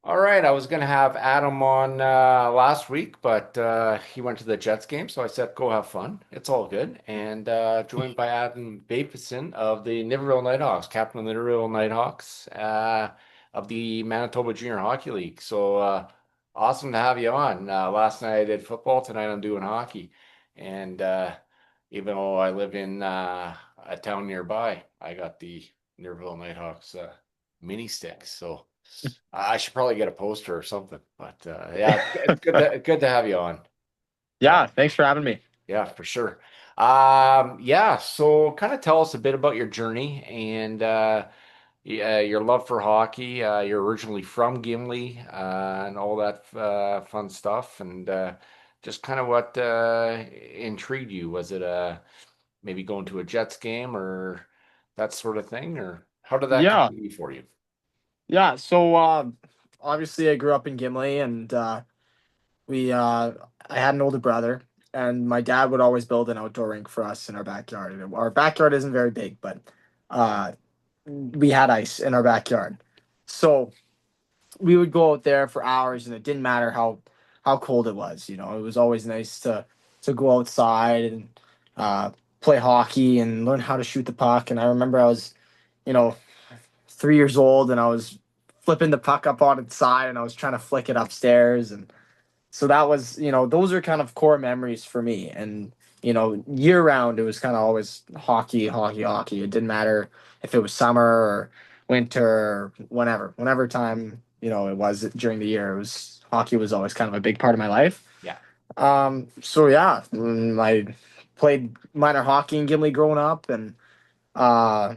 All right, I was going to have Adam on last week, but he went to the Jets game, so I said, go have fun. It's all good. And joined by Adam Vigfusson of the Niverville Nighthawks, captain of the Niverville Nighthawks of the Manitoba Junior Hockey League. So awesome to have you on. Last night I did football, tonight I'm doing hockey. And even though I live in a town nearby, I got the Niverville Nighthawks mini sticks. So. I should probably get a poster or something, but yeah, it's good to have you on. Uh, Yeah, thanks for having me. yeah, for sure. Yeah, so kind of tell us a bit about your journey and yeah, your love for hockey. You're originally from Gimli and all that fun stuff, and just kind of what intrigued you. Was it maybe going to a Jets game or that sort of thing, or how did that come Yeah, to be for you? yeah. Obviously, I grew up in Gimli, and we I had an older brother, and my dad would always build an outdoor rink for us in our backyard. And our backyard isn't very big, but uh, we had ice in our backyard, so we would go out there for hours, and it didn't matter how cold it was. It was always nice to go outside and uh, play hockey and learn how to shoot the puck. And I remember I was, you know, 3 years old, and I was flipping the puck up on its side, and I was trying to flick it upstairs. And so that was, those are kind of core memories for me. And year round, it was kind of always hockey, hockey, hockey. It didn't matter if it was summer or winter or whenever time it was during the year. It was hockey was always kind of a big part of my life. Yeah. So yeah, I played minor hockey in Gimli growing up, and uh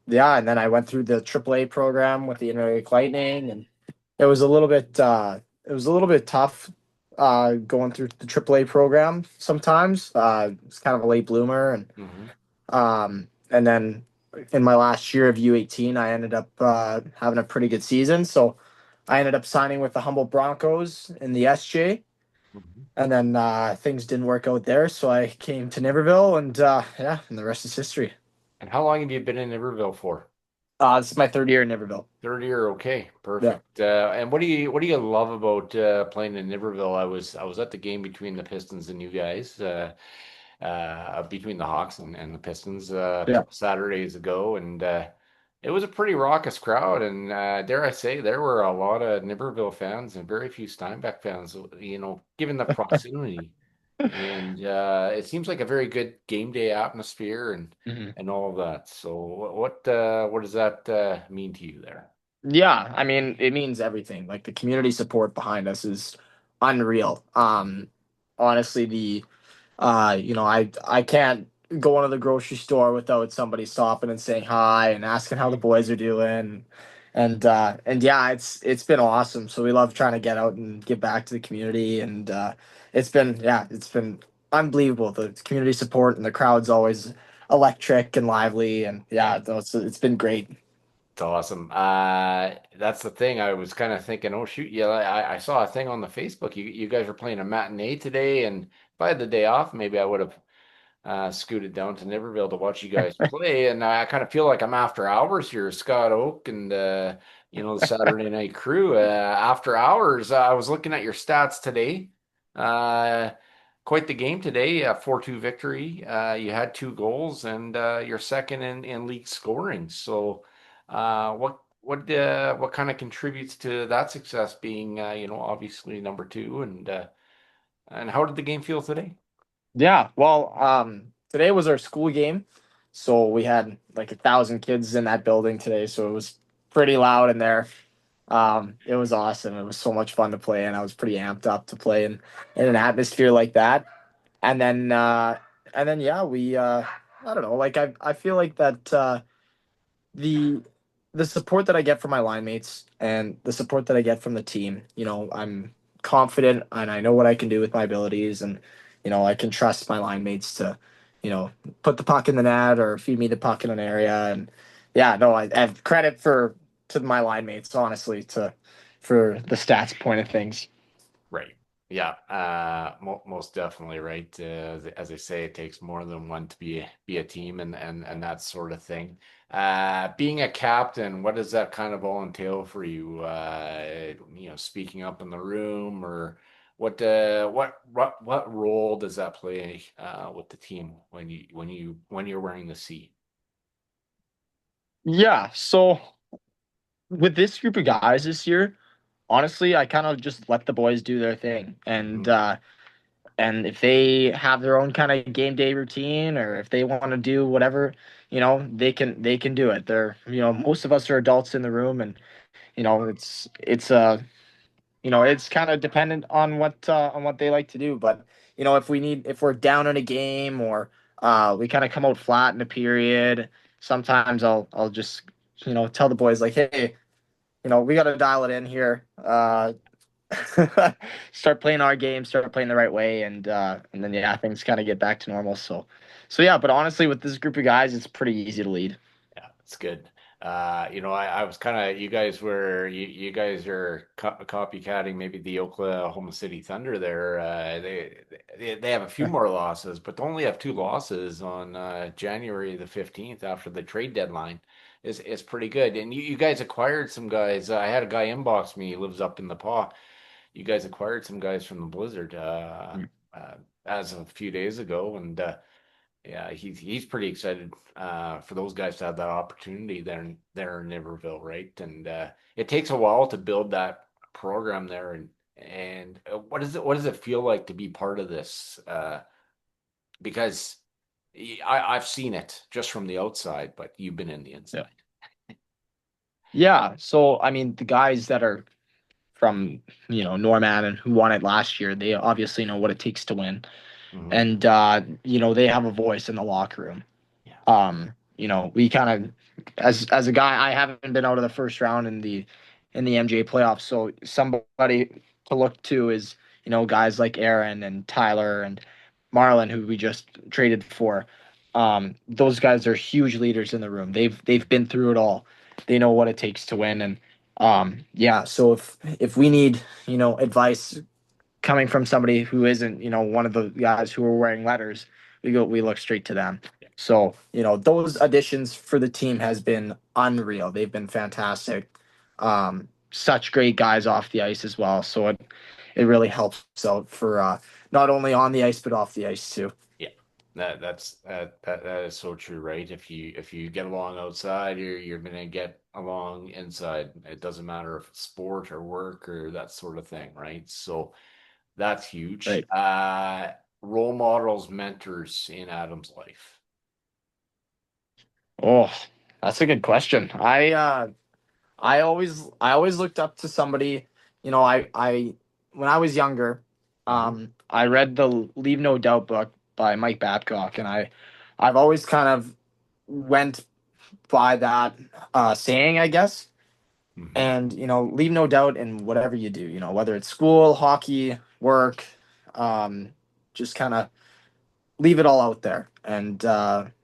yeah, and then I went through the AAA program with the Inner Lightning, and it was a little bit tough going through the AAA program sometimes. It's kind of a late bloomer, Hmm. and then in my last year of U18, I ended up having a pretty good season. So I ended up signing with the Humboldt Broncos in the SJ, Hmm. and then things didn't work out there, so I came to Niverville, and yeah, and the rest is history. And how long have you been in Niverville for? This is my third year in Niverville. Third year, okay, Yeah. perfect. And what do you love about playing in Niverville? I was at the game between the Pistons and you guys, between the Hawks and the Pistons a Yeah. couple Saturdays ago, and it was a pretty raucous crowd. And dare I say, there were a lot of Niverville fans and very few Steinbeck fans. Given the proximity. And it seems like a very good game day atmosphere and Mhm. and all of that. So what does that mean to you there? Yeah, I mean, it means everything. Like the community support behind us is unreal. Honestly, I can't go into the grocery store without somebody stopping and saying hi and asking how the boys are doing. And yeah, it's been awesome. So we love trying to get out and give back to the community, and it's been unbelievable. The community support and the crowd's always electric and lively, and yeah, it's been great. It's awesome. That's the thing. I was kind of thinking, oh shoot, yeah, I saw a thing on the Facebook. You guys were playing a matinee today, and if I had the day off, maybe I would have scooted down to Niverville to watch you guys play. And I kind of feel like I'm after hours here, Scott Oak and the Saturday Night Crew. After hours, I was looking at your stats today. Uh, Quite the game today, 4-2 victory. You had two goals, and you're second in league scoring. So, what kind of contributes to that success being obviously number two, and how did the game feel today? Yeah, well, today was our school game, so we had like 1,000 kids in that building today, so it was pretty loud in there. It was awesome. It was so much fun to play, and I was pretty amped up to play in an atmosphere like that. And then, yeah, I don't know, like I feel like that the the support that I get from my line mates and the support that I get from the team, I'm confident and I know what I can do with my abilities, and I can trust my line mates to, put the puck in the net or feed me the puck in an area. And yeah, no, I have credit to my line mates, honestly, to for the stats point of things. Right. Yeah, most definitely, right. As I say, it takes more than one to be a team, and that sort of thing. Being a captain, what does that kind of all entail for you? Speaking up in the room, or what role does that play with the team when you're wearing the C? Yeah, so with this group of guys this year, honestly, I kind of just let the boys do their thing. Hmm. And if they have their own kind of game day routine or if they want to do whatever, they can do it. Most of us are adults in the room and it's kind of dependent on what they like to do. But if we're down in a game or we kind of come out flat in a period, sometimes I'll just tell the boys like, hey, we got to dial it in here. Start playing our game, start playing the right way, and then yeah, things kind of get back to normal. So yeah, but honestly, with this group of guys, it's pretty easy to lead. Yeah, it's good. I was kind of you guys are copycatting maybe the Oklahoma City Thunder there. They have a few more losses, but they only have two losses on January the 15th after the trade deadline. Is pretty good. And you guys acquired some guys. I had a guy inbox me. He lives up in the Paw. You guys acquired some guys from the Blizzard uh, as of a few days ago, and yeah, he's pretty excited for those guys to have that opportunity there in Niverville, right? And it takes a while to build that program there. And what does it feel like to be part of this? Because I've seen it just from the outside, but you've been in the Yeah. inside. Yeah. So I mean, the guys that are from Norman and who won it last year, they obviously know what it takes to win, Hmm. and they have a voice in the locker room. Yeah, We kind of, as a guy, I haven't been out of the first round in the MJ playoffs, so somebody to look to is guys like Aaron and Tyler and Marlon, who we just traded for. Those guys are huge leaders in the room. They've been through it all. They know what it takes to win, and yeah. So if we need advice coming from somebody who isn't, one of the guys who are wearing letters, we look straight to them. yeah. So, those additions for the team has been unreal. They've been fantastic. Such great guys off the ice as well. So it really helps out for not only on the ice but off the ice too. Yeah. That is so true, right? If you get along outside, you're gonna get along inside. It doesn't matter if it's sport or work or that sort of thing, right? So that's huge. Right. Role models, mentors in Adam's life. Oh, that's a good question. I always looked up to somebody. I when I was younger, Hmm. I read the Leave No Doubt book by Mike Babcock, and I've always kind of went by that saying, I guess. Hmm. And leave no doubt in whatever you do. Whether it's school, hockey, work, um, just kind of leave it all out there and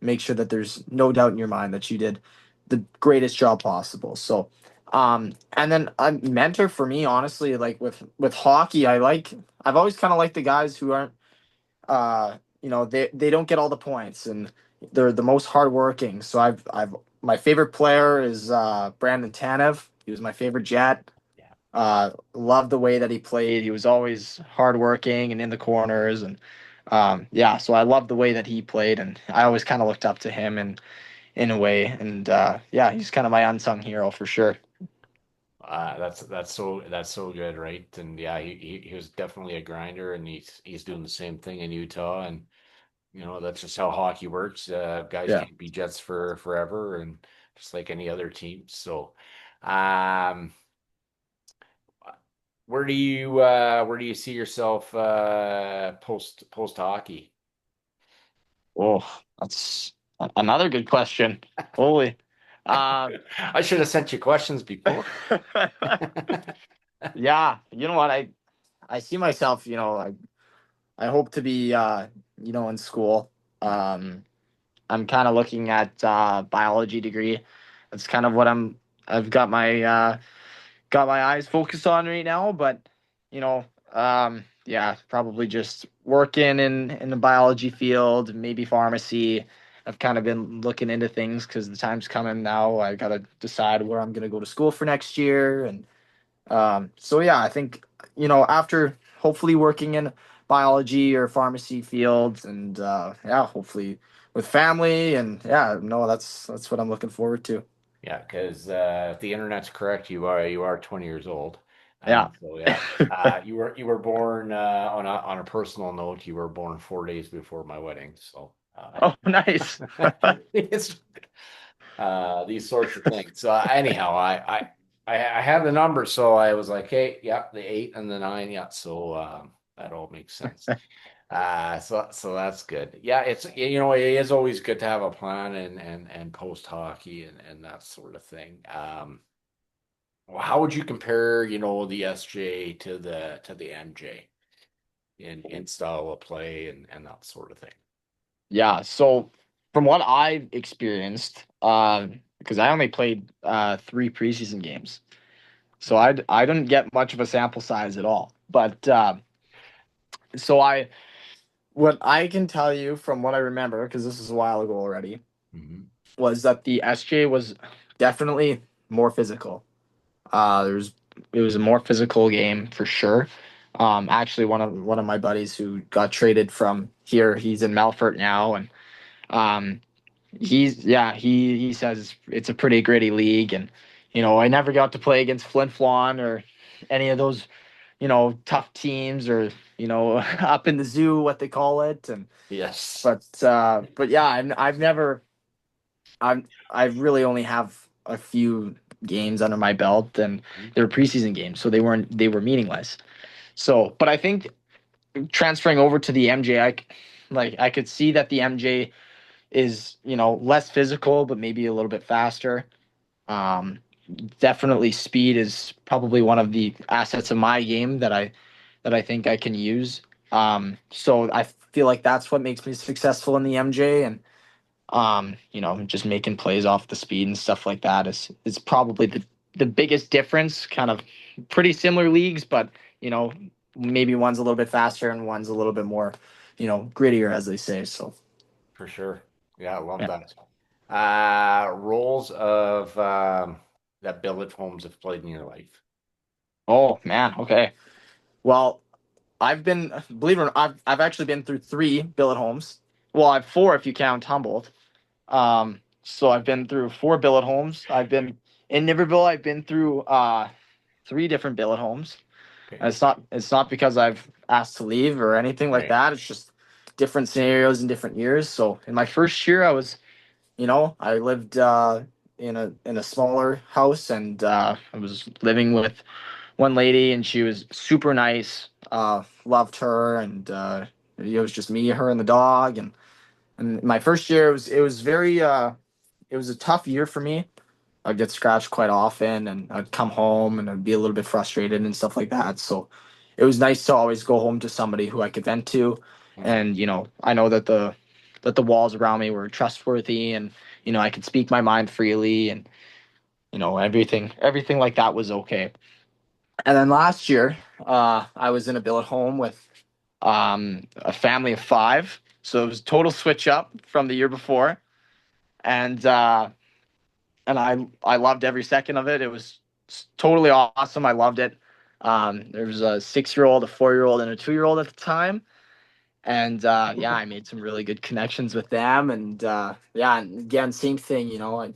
make sure that there's no doubt in your mind that you did the greatest job possible. So, and then a mentor for me, honestly, like with hockey, I've always kind of liked the guys who aren't, they don't get all the points and they're the most hardworking. So my favorite player is Brandon Tanev. He was my favorite Jet. Yeah. Loved the way that he played. He was always hardworking and in the corners, and yeah. So I loved the way that he played, and I always kind of looked up to him in a way. And yeah, he's kind of my unsung hero for sure. That's so good, right? And yeah, he was definitely a grinder, and he's doing the same thing in Utah, and that's just how hockey works. Guys Yeah. can't be Jets for forever, and just like any other team. So, um, where do you see yourself post hockey? Oh, that's another good question. Holy. Uh, I should have sent you questions before. yeah. You know what? I see myself. I hope to be in school. Um, I'm kind of looking at biology degree. That's kind of what I've got my eyes focused on right now. But you know, yeah, probably just working in the biology field, maybe pharmacy. I've kind of been looking into things because the time's coming now. I gotta decide where I'm gonna go to school for next year, and so yeah, I think after hopefully working in biology or pharmacy fields, and yeah, hopefully with family, and yeah, no, that's what I'm looking forward to. Yeah, because if the internet's correct, you are 20 years old. Yeah. So yeah, you were born on a personal note. You were born 4 days before my wedding. So Oh, nice. it's these sorts of things. So anyhow, I had the number, so I was like, hey, yeah, the 8 and the 9, yeah. So that all makes sense. So that's good. Yeah, it is always good to have a plan and post hockey and that sort of thing. Well, how would you compare, the SJ to the MJ in style of play and that sort of thing? Yeah, so from what I've experienced, because I only played 3 preseason games, so I didn't get much of a sample size at all. But so I what I can tell you from what I remember, because this is a while ago already, Hmm. was that the SJ was definitely more physical. There's It was a more physical game for sure. Actually, one of my buddies who got traded from here, he's in Melfort now, and um, he says it's a pretty gritty league, and I never got to play against Flin Flon or any of those tough teams, or up in the zoo, what they call it, and Yes. but yeah, I've never I've really only have a few games under my belt, and they were preseason games, so they were meaningless. So, but I think transferring over to the MJ, I could see that the MJ is less physical, but maybe a little bit faster. Um, Definitely speed is probably one of the assets of my game that I think I can use. So I feel like that's what makes me successful in the MJ, and just making plays off the speed and stuff like that is probably the biggest difference. Kind of pretty similar leagues, but you know, maybe one's a little bit faster and one's a little bit more, grittier, as they say. So For sure. Yeah, I love yeah. that. Roles of that Billet Holmes have played in your life. Oh man, okay. Well, believe it or not, I've actually been through 3 billet homes. Well, I've 4 if you count Humboldt. So I've been through 4 billet homes. I've been in Niverville. I've been through 3 different billet homes. And Okay. it's not because I've asked to leave or anything like Right. that. It's just different scenarios in different years. So in my first year, I lived in a smaller house, and I was living with one lady, and she was super nice. Loved her, and it was just me, her, and the dog. And my first year, it was very it was a tough year for me. I'd get scratched quite often, and I'd come home and I'd be a little bit frustrated and stuff like that. So it was nice to always go home to somebody who I could vent to, Mhm. and I know that the walls around me were trustworthy, and I could speak my mind freely, and everything like that was okay. And then last year, I was in a billet home with a family of 5, so it was a total switch up from the year before, and I loved every second of it. It was totally awesome. I loved it. There was a 6-year-old, a 4-year-old, and a 2-year-old at the time, and yeah, I made some really good connections with them. And yeah, and again, same thing.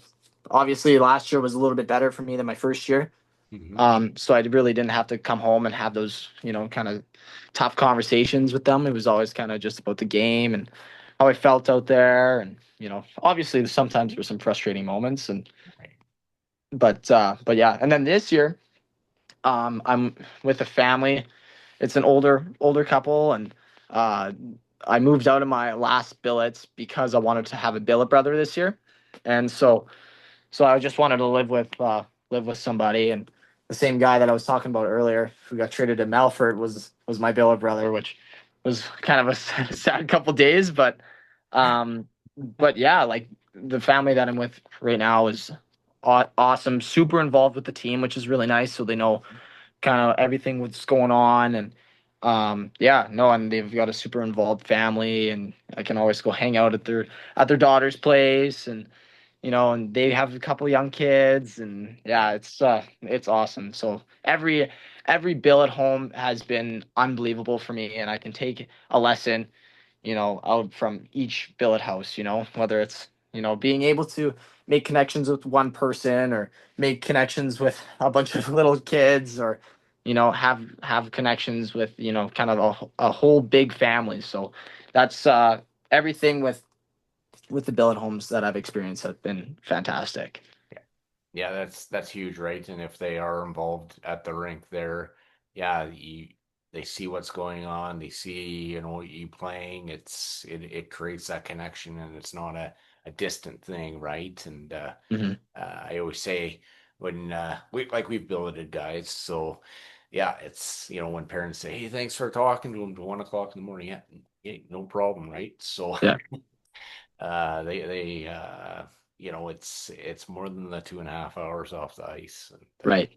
Obviously last year was a little bit better for me than my first year. Mhm. So I really didn't have to come home and have those, kind of tough conversations with them. It was always kind of just about the game and how I felt out there. And, obviously sometimes there were some frustrating moments, and Right. but yeah. And then this year, I'm with a family. It's an older couple, and uh, I moved out of my last billets because I wanted to have a billet brother this year, and so I just wanted to live with somebody, and the same guy that I was talking about earlier, who got traded to Melfort, was my billet brother, which was kind of a sad couple days, but yeah, like the family that I'm with right now is awesome, super involved with the team, which is really nice. So they know kind of everything that's going on, and Yeah, no, and they've got a super involved family, and I can always go hang out at their daughter's place, and and they have a couple young kids, and yeah, it's awesome. So every bill at home has been unbelievable for me, and I can take a lesson, out from each billet house, whether it's, being able to make connections with one person or make connections with a bunch of little kids or, have connections with, kind of a whole big family. So that's everything with the billet homes that I've experienced have been fantastic. Yeah. Yeah, that's huge, right? And if they are involved at the rink there, yeah, they see what's going on, they see, you playing, it creates that connection and it's not a distant thing, right? And Hmm. I always say when we've billeted guys, so yeah, it's when parents say, "Hey, thanks for talking to them to 1 o'clock in the morning." Yeah, yeah, no problem, right? So Yeah, they it's more than the 2.5 hours off the ice, and right.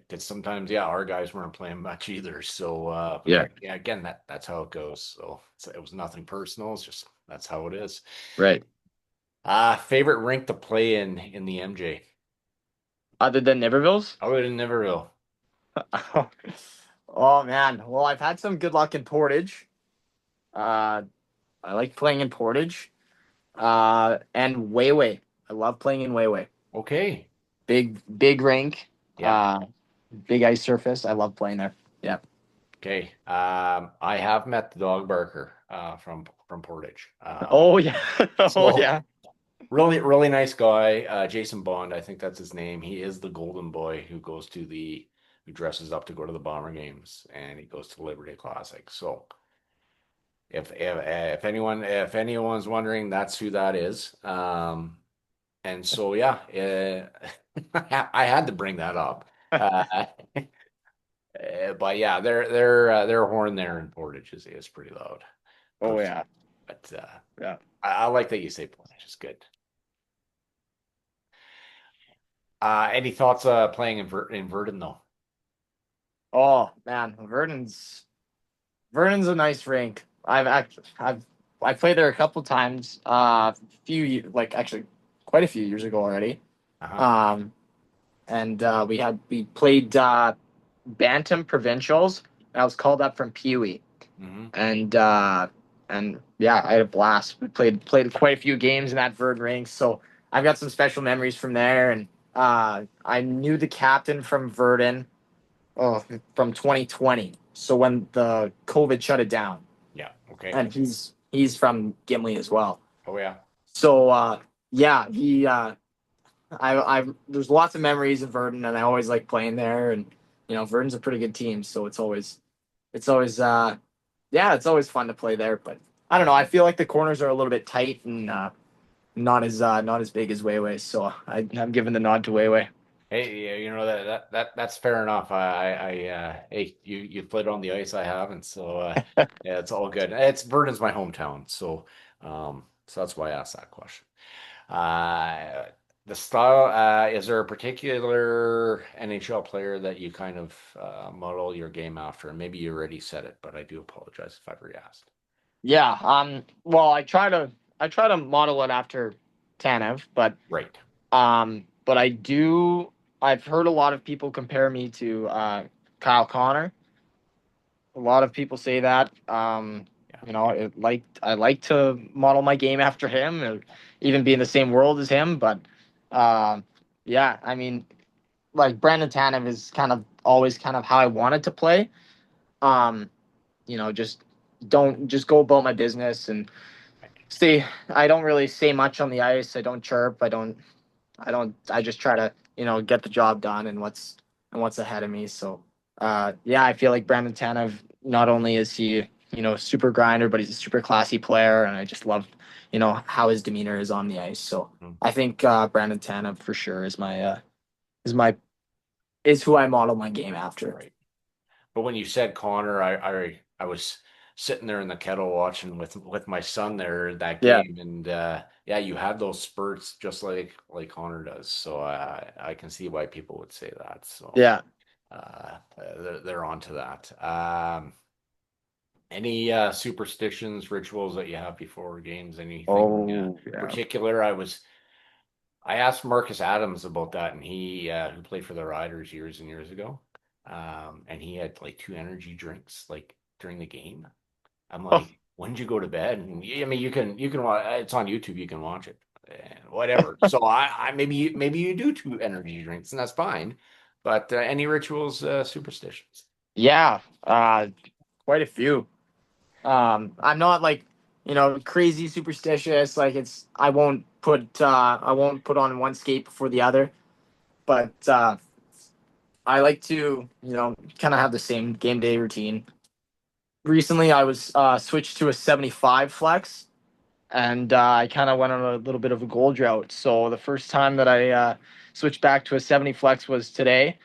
because sometimes our guys weren't playing much either. So but Yeah, yeah, again, that's how it goes. So it was nothing personal. It's just that's how it is. right. Favorite rink to play in the MJ? Other than Niverville's? I would in Niverville. Oh man. Well, I've had some good luck in Portage. Uh, I like playing in Portage. And Wayway. I love playing in Wayway. Okay. Big rink. Yeah. Big ice surface. I love playing there. Yeah. Okay. I have met the dog barker from Portage. Oh yeah. Oh So yeah. really, really nice guy. Jason Bond, I think that's his name. He is the golden boy who dresses up to go to the Bomber games, and he goes to the Liberty Classic. So if anyone's wondering, that's who that is. And so yeah, I had to bring that up. Uh, but yeah, their horn there in Portage is pretty loud. Oh yeah. But Yeah. I like that you say Portage. It's good. Any thoughts playing in Verdun though? Oh man, Vernon's a nice rink. I played there a couple times. Like actually quite a few years ago already. Uh-huh. Um, and we played Bantam Provincials. I was called up from Pewee, Hmm. and yeah, I had a blast. We played quite a few games in that Verd rink, so I've got some special memories from there. And I knew the captain from Verdun, oh, from 2020. So when the COVID shut it down, Yeah. Okay. and he's from Gimli as well. Oh yeah. So yeah, he I there's lots of memories of Verdun, and I always like playing there. And Verdun's a pretty good team, so it's always yeah, it's always fun to play there. But I don't know, I feel like the corners are a little bit tight and not as big as Weiwei, so I'm giving the nod to Weiwei. Hey, yeah, that's fair enough. Hey, you played on the ice, I haven't, so yeah, it's all good. It's Verdun's my hometown, so that's why I asked that question. Uh, the style, is there a particular NHL player that you kind of model your game after? And maybe you already said it, but I do apologize if I've re-asked. Yeah, well, I try to model it after Tanev, Right. but I've heard a lot of people compare me to Kyle Connor. A lot of people say that. Yeah. I like to model my game after him, or even be in the same world as him. But um, yeah, I mean, like Brandon Tanev is kind of always kind of how I wanted to play. Um, just don't just go about my business and stay. I don't really say much on the ice. I don't chirp. I just try to, get the job done and what's ahead of me. So, yeah, I feel like Brandon Tanev, not only is he, super grinder, but he's a super classy player. And I just love, how his demeanor is on the ice. So Mm, I think, Brandon Tanev for sure is my, is who I model my game after. right. But when you said Connor, I was sitting there in the kettle watching with my son there that Yeah. game, and yeah, you had those spurts just like Connor does. So I can see why people would say that. So Yeah. they're onto that. Any superstitions, rituals that you have before games? Anything Oh yeah. particular? I asked Marcus Adams about that, and he who played for the Riders years and years ago, and he had like two energy drinks like during the game. I'm Oh, like, when did you go to bed? And I mean, you can watch. It's on YouTube. You can watch it, whatever. So I maybe you do two energy drinks, and that's fine. But any rituals, superstitions? yeah. Quite a few. I'm not like, crazy superstitious. Like I won't put on one skate before the other. But I like to, kind of have the same game day routine. Recently, I was switched to a 75 flex, and I kind of went on a little bit of a goal drought. So the first time that I switched back to a 70 flex was today,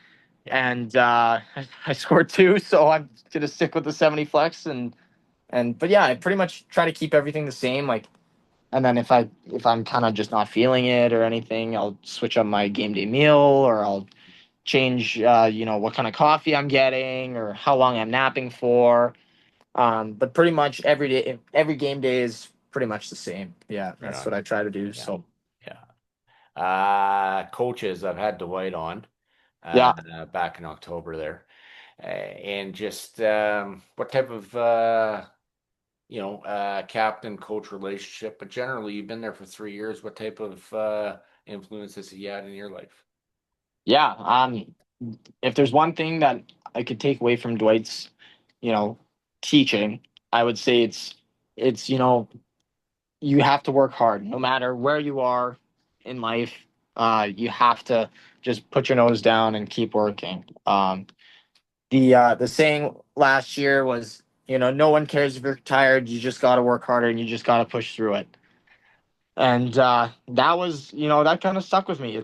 Yeah, and I scored two. So I'm gonna stick with the 70 flex, and but yeah, I pretty much try to keep everything the same. Like, and then if I'm kind of just not feeling it or anything, I'll switch up my game day meal, or I'll change, what kind of coffee I'm getting or how long I'm napping for. But pretty much every day, every game day is pretty much the same. Yeah, right that's on. what I try to do. Yeah, So yeah. Coaches, I've had Dwight on yeah, back in October there, and just what type of captain coach relationship, but generally you've been there for 3 years. What type of influence has he had in your life? yeah. If there's one thing that I could take away from Dwight's, you know, teaching, I would say it's you have to work hard no matter where you are in life. You have to just put your nose down and keep working. The saying last year was, no one cares if you're tired. You just got to work harder and you just got to push through it. And that was, that kind of stuck with me.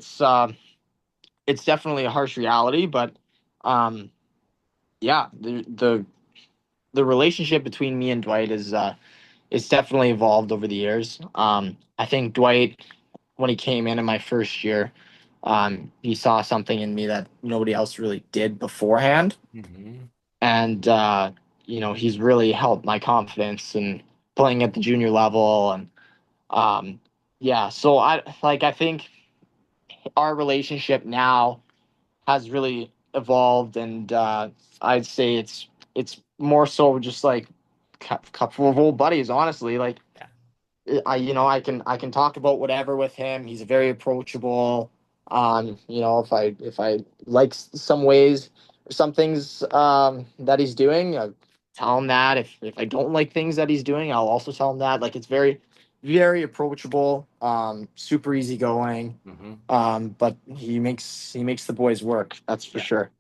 It's definitely a harsh reality, but yeah, the relationship between me and Dwight is it's definitely evolved over the years. I think Dwight, when he came in my first year, he saw something in me that nobody else really did beforehand, Hmm. and he's really helped my confidence and playing at the junior level, and yeah. So I think our relationship now has really evolved, and I'd say it's more so just like couple of old buddies, honestly. Like Yeah, I can talk about whatever with him. He's very approachable. If I like some ways or some things that he's doing, I tell him that. If I don't like things that he's doing, I'll also tell him that. Like it's very, very approachable. Super easygoing. hmm But he makes the boys work. That's for yeah. sure.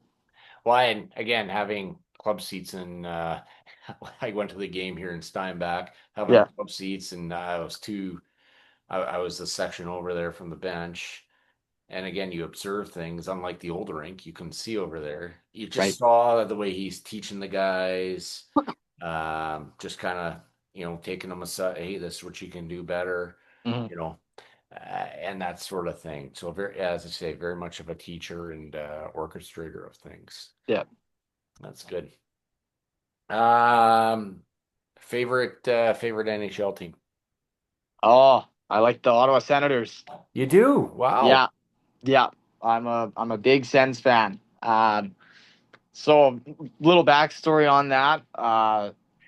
Well, and again, having club seats and I went to the game here in Steinbach, having Yeah. club seats, and I was the section over there from the bench. And again, you observe things, unlike the older rink, you can see over there. You just Right. saw the way he's teaching the guys, just kind of, taking them aside. Hey, this is what you can do better, Hmm. you know, and that sort of thing. So very, as I say, very much of a teacher and orchestrator of things. Yeah. That's good. Um, favorite NHL team. Oh, I like the Ottawa Senators. You do? Wow. Yeah. Yeah. I'm a big Sens fan. So little backstory on that.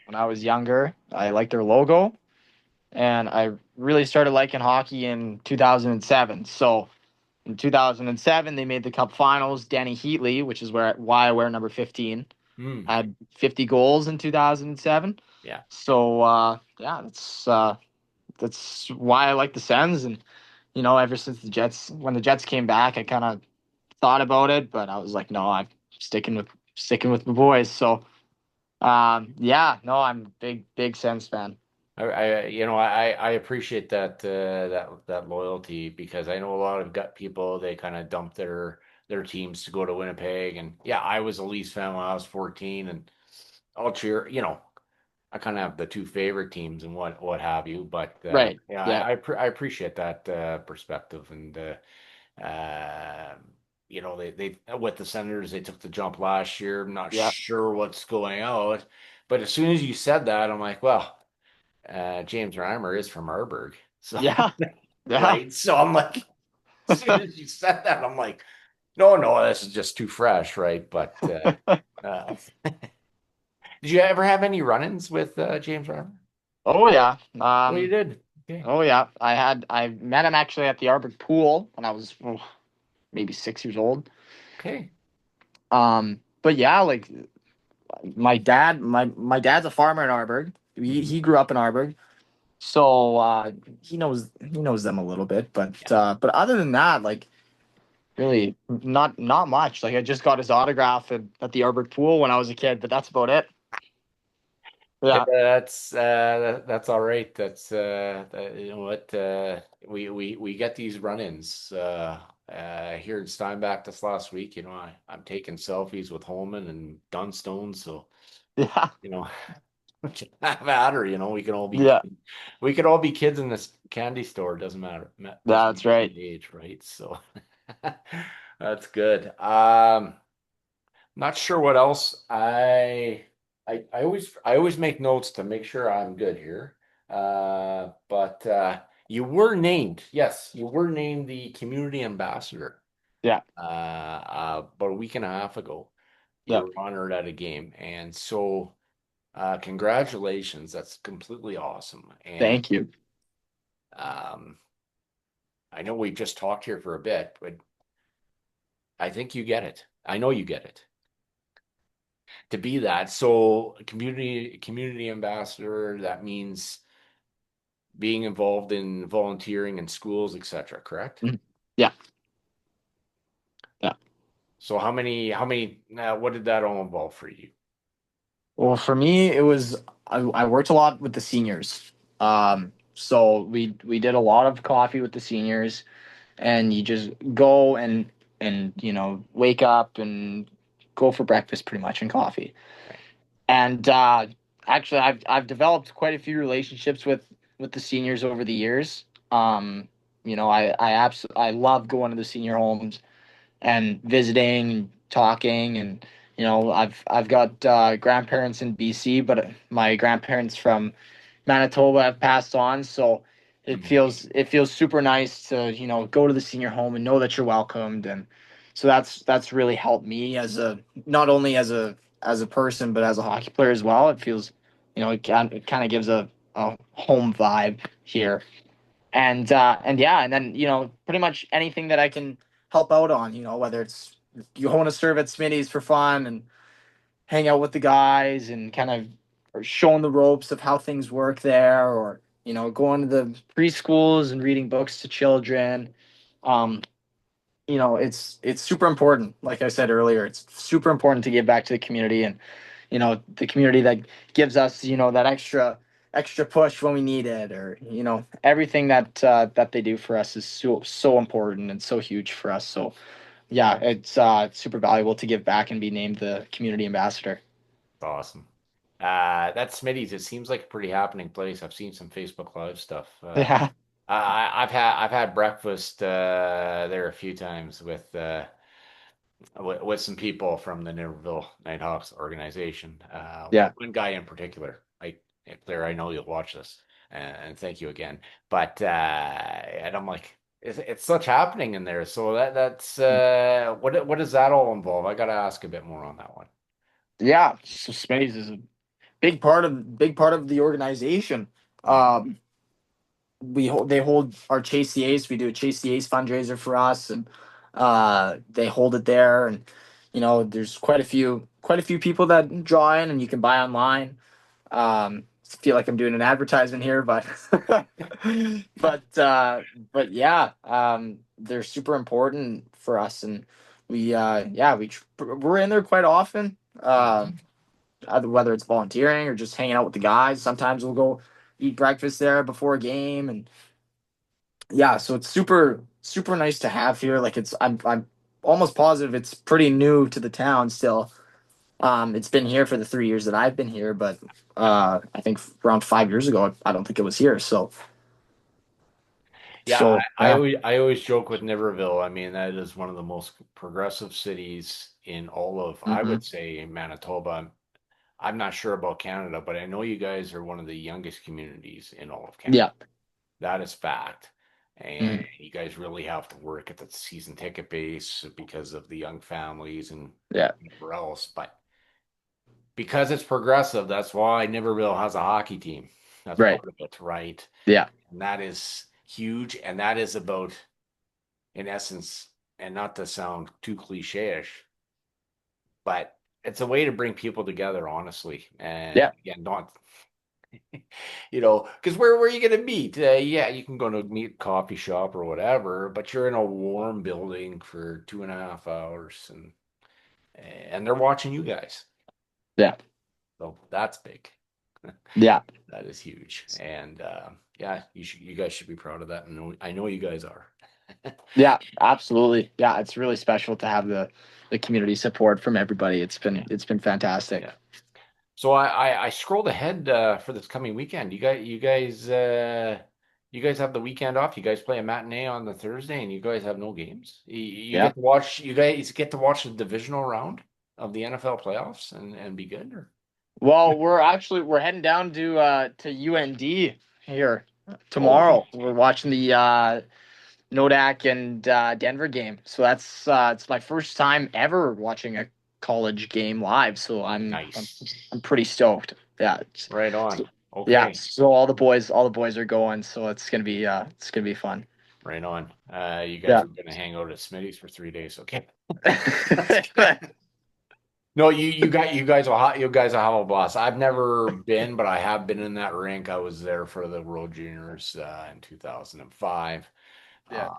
When I was younger, I liked their logo, and I really started liking hockey in 2007. So in 2007, they made the Cup Finals. Danny Heatley, which is why I wear number 15, Hmm. had 50 goals in 2007. Yeah. So yeah, that's why I like the Sens. And ever since when the Jets came back, I kind of thought about it, but I was like, no, I'm sticking with my boys. So yeah, no, I'm a big Sens fan. I appreciate that loyalty because I know a lot of gut people they kind of dump their teams to go to Winnipeg and yeah, I was a Leafs fan when I was 14 and I'll cheer, I kind of have the two favorite teams and what have you, but Right. yeah, Yeah. I appreciate that perspective and uh they with the Senators, they took the jump last year. I'm not Yeah. sure what's going out, but as soon as you said that, I'm like, well, James Reimer is from Marburg, so Yeah. Yeah. right. So I'm like, as soon as you said that, I'm like, no, no, this is just too fresh, right? But did you ever have any run-ins with James Reimer? Oh yeah. Oh, you did. Okay. Oh yeah. I met him actually at the Arbor pool when I was maybe 6 years old. Okay. But yeah, like my dad's a farmer in Arborg. He Hmm. grew up in Arborg. So he knows them a little bit, Yeah. but other than that, like really not much. Like I just got his autograph at the Arbor pool when I was a kid, but that's about it. Yeah, Yeah. that's all right. You know what, we get these run-ins here in Steinbach this last week. I'm taking selfies with Holman and Dunstone, so Yeah. you know have at her. Yeah. We could all be kids in this candy store. Doesn't matter. Doesn't That's matter right. the age, right? So that's good. Not sure what else. I always make notes to make sure I'm good here. But you were named, yes, you were named the community ambassador Yeah. about a week and a half ago. You Yeah. were honored at a game, and so congratulations. That's completely awesome. And Thank you. um, I know we've just talked here for a bit, but I think you get it. I know you get it. To be that. So community ambassador, that means being involved in volunteering in schools, etc., correct? Mhm. Yeah. Yeah. So how many what did that all involve for you? Well, for me, it was I worked a lot with the seniors. So we did a lot of coffee with the seniors, and you just go and wake up and go for breakfast pretty much and coffee. Right. And actually, I've developed quite a few relationships with the seniors over the years. I love going to the senior homes and visiting and talking, and I've got grandparents in BC, but my grandparents from Manitoba have passed on, so Mhm. it feels super nice to go to the senior home and know that you're welcomed. And so that's really helped me as a not only as a person but as a hockey player as well. It feels it kind of gives a home vibe here. And yeah, and then pretty much anything that I can help out on, whether it's you want to serve at Smitty's for fun and hang out with the guys and kind of or showing the ropes of how things work there, or going to the preschools and reading books to children. um it's super important. Like I said earlier, it's super important to give back to the community, and the community that gives us that extra push when we need it, or everything that they do for us is so important and so huge for us. So yeah, it's super valuable to give back and be named the community ambassador. Awesome. That Smitty's, it seems like a pretty happening place. I've seen some Facebook Live stuff. Yeah. I've had breakfast there a few times with some people from the Niverville Nighthawks organization. Yeah. One guy in particular, Claire, I know you'll watch this, and thank you again. But and I'm like, it's such happening in there. So that's what does that all involve? I got to ask a bit more on that one. Yeah, so Smitty's is a big part of the organization. Mhm. um they hold our Chase the Ace. We do a Chase the Ace fundraiser for us, and they hold it there. And there's quite a few people that draw in, and you can buy online. I feel like I'm doing an advertisement here, but but but yeah, they're super important for us, and we're in there quite often. Whether it's volunteering or just hanging out with the guys. Sometimes we'll go eat breakfast there before a game, and yeah, so it's super nice to have here. Like I'm almost positive it's pretty new to the town still. It's been here for the 3 years that I've been here, but I think around 5 years ago, I don't think it was here. So Yeah, So yeah. I always joke with Niverville. I mean, that is one of the most progressive cities in all of, I Hmm. would say, Manitoba. I'm not sure about Canada, but I know you guys are one of the youngest communities in all of Canada. Yeah. That is fact. And Mhm. you guys really have to work at the season ticket base because of the young families and Yeah. whatever else. But because it's progressive, that's why Niverville has a hockey team. That's Right. part of it, right? Yeah. And that is huge. And that is about, in essence, and not to sound too cliche-ish, but it's a way to bring people together, honestly. And Yeah. again, not because where are you going to meet? Yeah, you can go to meet coffee shop or whatever, but you're in a warm building for 2.5 hours, and they're watching you guys. Yeah. So that's big. Yeah. That is huge, and yeah, you guys should be proud of that, and I know you guys are. Yeah. Absolutely. Yeah. It's really special to have the community support from everybody. Yeah, It's been yeah. fantastic. So I scrolled ahead for this coming weekend. You guys have the weekend off. You guys play a matinee on the Thursday, and you guys have no games. You Yeah. get to watch. You guys get to watch the divisional round of the NFL playoffs and be good. Or Well, we're heading down to UND here oh, okay, tomorrow. We're watching the Nodak and Denver game. So that's it's my first time ever watching a college game live. So nice, I'm pretty stoked. Yeah. right on. So, yeah. Okay, So all the boys are going. So it's gonna be fun. right on. You guys Yeah. are gonna hang out at Smitty's for 3 days. Okay, that's good. No, you guys will have a blast. I've never been, but I have been in that rink. I was there for the World Juniors in 2005. Yeah.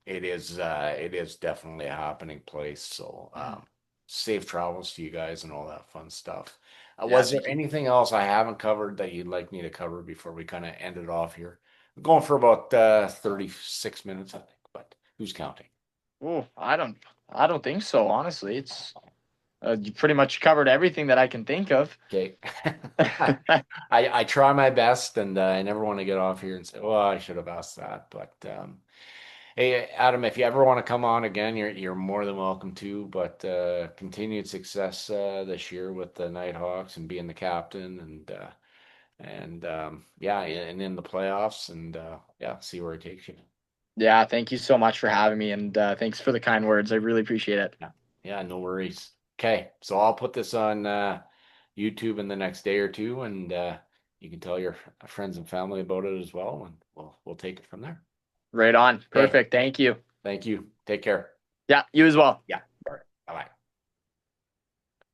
It is definitely a happening place. So Mhm. safe travels to you guys and all that fun stuff. Yeah. Was there Thank you. anything else I haven't covered that you'd like me to cover before we kind of end it off here? We're going for about 36 minutes, I think, but who's counting? Oh, I don't think so. Honestly, it's you pretty much covered everything that I can think of. Okay. I try my best, and I never want to get off here and say, "Well, I should have asked that." But hey, Adam, if you ever want to come on again, you're more than welcome to. But continued success this year with the Nighthawks and being the captain, and yeah, and in the playoffs, and yeah, see where it takes you. Yeah, thank you so much for having me, and thanks for the kind words. I really appreciate it. Yeah, yeah, no worries. Okay, so I'll put this on YouTube in the next day or two, and you can tell your friends and family about it as well, and we'll take it from there. Right on. Okay, Perfect. Thank you. thank you. Take care. Yeah, you as well. Yeah. All right. Bye bye.